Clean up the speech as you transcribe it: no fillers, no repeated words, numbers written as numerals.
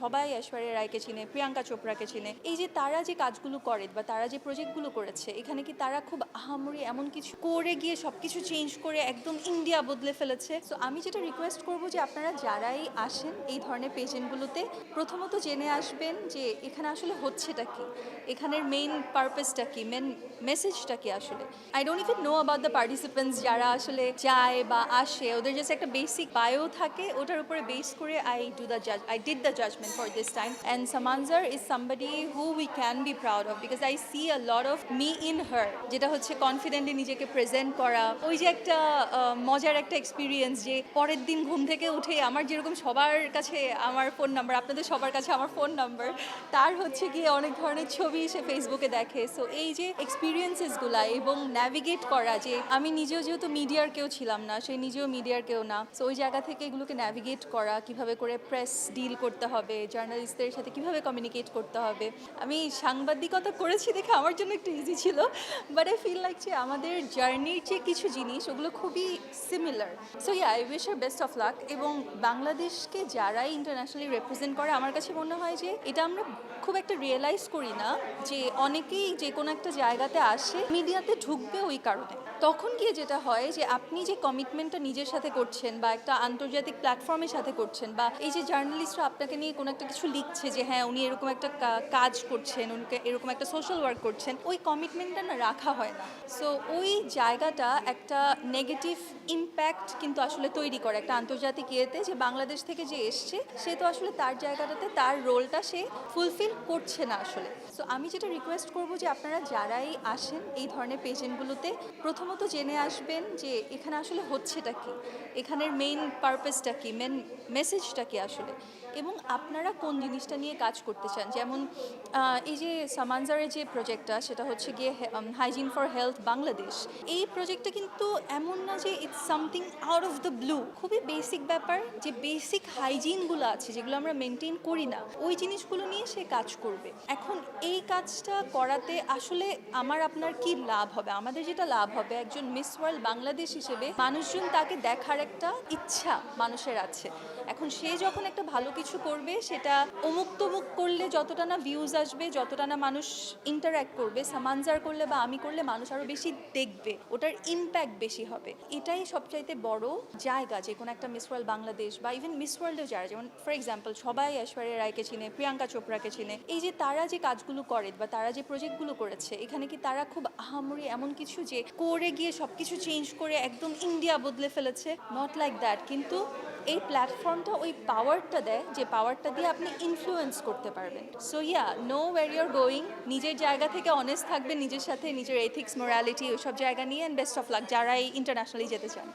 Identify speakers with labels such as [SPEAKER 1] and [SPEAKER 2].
[SPEAKER 1] সবাই ঐশ্বরিয়া রায়কে চিনে, প্রিয়াঙ্কা চোপড়াকে চিনে। এই যে তারা যে কাজগুলো করে বা তারা যে প্রজেক্টগুলো করেছে, এখানে কি তারা খুব আহামরি এমন কিছু করে গিয়ে সবকিছু চেঞ্জ করে একদম ইন্ডিয়া বদলে ফেলেছে? সো আমি যেটা রিকোয়েস্ট করব যে আপনারা যারাই আসেন এই ধরনের পেজেন্টগুলোতে, প্রথমত জেনে আসবেন যে এখানে আসলে হচ্ছেটা কি, এখানের মেইন পারপাসটা কি, মেন মেসেজটা কি আসলে। I don't even know about the participants যারা আসলে যায় বা আসে, ওদের জাস্ট একটা বেসিক বায়ো থাকে, ওটার উপরে বেস করে I did the judgment for this time. And Samanzar is somebody who we can be proud of because I see a lot of me in her. যেটা হচ্ছে কনফিডেন্টলি নিজেকে present করা, ওই যে একটা মজার একটা এক্সপিরিয়েন্স যে পরের দিন ঘুম থেকে উঠে আমার যেরকম সবার কাছে আমার ফোন নাম্বার, আপনাদের সবার কাছে আমার ফোন নাম্বার, তার হচ্ছে গিয়ে অনেক ধরনের ছবি সে ফেসবুকে দেখে। সো এই যে এক্সপিরিয়েন্সেসগুলা এবং ন্যাভিগেট করা, যে আমি নিজেও যেহেতু মিডিয়ার কেউ ছিলাম না, সে নিজেও মিডিয়ার কেউ না, সো ওই জায়গা থেকে এগুলোকে ন্যাভিগেট করা, কিভাবে করে প্রেস ডিল করতে হবে, জার্নালিস্টদের সাথে কিভাবে কমিউনিকেট করতে হবে। আমি সাংবাদিকতা করেছি দেখে আমার জন্য একটু ইজি ছিল, বাট আই ফিল লাইক যে আমাদের জার্নির যে কিছু জিনিস ওগুলো খুবই similar. So yeah, I wish our best of luck. এবং বাংলাদেশকে যারাই ইন্টারন্যাশনালি রিপ্রেজেন্ট করে, আমার কাছে মনে হয় যে এটা আমরা খুব একটা রিয়েলাইজ করি না যে অনেকেই যে কোনো একটা জায়গাতে আসে মিডিয়াতে ঢুকবে ওই কারণে। তখন গিয়ে যেটা হয় যে আপনি যে কমিটমেন্টটা নিজের সাথে করছেন বা একটা আন্তর্জাতিক প্ল্যাটফর্মের সাথে করছেন, বা এই যে জার্নালিস্টরা আপনাকে নিয়ে কোনো একটা কিছু লিখছে যে হ্যাঁ উনি এরকম একটা কাজ করছেন, উনকে এরকম একটা সোশ্যাল ওয়ার্ক করছেন, ওই কমিটমেন্টটা না রাখা হয় না। সো ওই জায়গাটা একটা নেগেটিভ ইম্প্যাক্ট কিন্তু আসলে তৈরি করে একটা আন্তর্জাতিক ইয়েতে, যে বাংলাদেশ থেকে যে এসছে সে তো আসলে তার জায়গাটাতে তার রোলটা সে ফুলফিল করছে না আসলে। সো আমি যেটা রিকোয়েস্ট করব যে আপনারা যারাই আসেন এই ধরনের পেজেন্টগুলোতে, প্রথমত জেনে আসবেন যে এখানে আসলে হচ্ছেটা কি, এখানের মেইন পারপাসটা কি, মেন মেসেজটা কি আসলে, এবং আপনারা কোন জিনিসটা নিয়ে কাজ করতে চান। যেমন এই যে সামানজারের যে প্রজেক্টটা, সেটা হচ্ছে গিয়ে হাইজিন ফর হেলথ বাংলাদেশ। এই প্রজেক্টটা কিন্তু এমন না যে it's something out of the blue, খুবই বেসিক ব্যাপার, যে বেসিক হাইজিনগুলো আছে যেগুলো আমরা মেনটেন করি না, ওই জিনিসগুলো নিয়ে সে কাজ করবে। এখন এই কাজটা করাতে আসলে আমার আপনার কি লাভ হবে? আমাদের যেটা লাভ হবে, একজন মিস ওয়ার্ল্ড বাংলাদেশ হিসেবে মানুষজন তাকে দেখার একটা ইচ্ছা মানুষের আছে। এখন সে যখন একটা ভালো কিছু করবে, সেটা অমুক তমুক করলে যতটা না ভিউজ আসবে, যতটা না মানুষ ইন্টারঅ্যাক্ট করবে, সামানজার করলে বা আমি করলে মানুষ আরও বেশি দেখবে, ওটার ইম্প্যাক্ট বেশি হবে। এটাই সবচাইতে বড় জায়গা যে কোনো একটা মিস ওয়ার্ল্ড বাংলাদেশ বা ইভেন মিস ওয়ার্ল্ডেও যারা, যেমন ফর এক্সাম্পল সবাই ঐশ্বরিয়া রায়কে চিনে, প্রিয়াঙ্কা চোপড়াকে চিনে। এই যে তারা যে কাজগুলো করে বা তারা যে প্রজেক্টগুলো করেছে, এখানে কি তারা খুব আহামরি এমন কিছু যে করে গিয়ে সবকিছু চেঞ্জ করে একদম ইন্ডিয়া বদলে ফেলেছে? Not like that. কিন্তু এই প্ল্যাটফর্মটা ওই পাওয়ারটা দেয়, যে পাওয়ারটা দিয়ে আপনি ইনফ্লুয়েন্স করতে পারবেন। So yeah, no wire your going, নিজের জায়গা থেকে অনেস্ট থাকবেন, নিজের সাথে নিজের এথিক্স মোরালিটি ওইসব জায়গা নিয়ে, অ্যান্ড বেস্ট অফ লাক যারা এই ইন্টারন্যাশনালি যেতে চান।